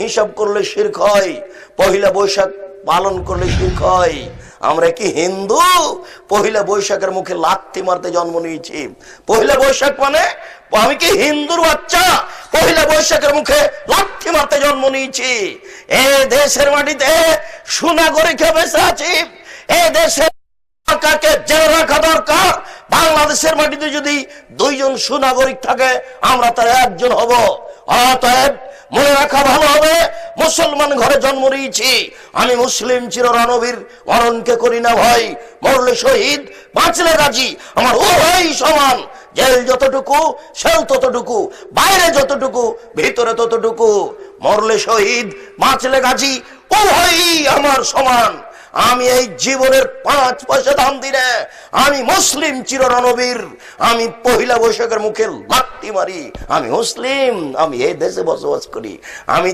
হিসাব করলে শিরক হয়, পহিলা বৈশাখ পালন করলে শিরক হয়। আমরা কি হিন্দু? পহিলা বৈশাখের মুখে লাথি মারতে জন্ম নিয়েছি। পহিলা বৈশাখ মানে আমি কি হিন্দুর বাচ্চা? পহিলা বৈশাখের মুখে লাথি মারতে জন্ম নিয়েছি। এ দেশের মাটিতে সুনাগরিক বেঁচে আছি। এ দেশের সরকারকে জেলে রাখা দরকার। বাংলাদেশের মাটিতে যদি 2 জন সুনাগরিক থাকে, আমরা তার 1 জন হব। অতএব মনে রাখা ভালো হবে, মুসলমান ঘরে জন্ম নিয়েছি, আমি মুসলিম চিররণবীর, মরণকে করি না ভয়। মরলে শহীদ, বাঁচলে গাজী, আমার উভয় সমান। জেল যতটুকু, সেল ততটুকু, বাইরে যতটুকু, ভিতরে ততটুকু। মরলে শহীদ, বাঁচলে গাজী, উভয়ই আমার সমান। আমি এই জীবনের 5 পয়সা দাম দিই না। আমি মুসলিম চিররণবীর। আমি পহিলা বৈশাখের মুখে লাথি মারি। আমি মুসলিম, আমি এই দেশে বসবাস করি। আমি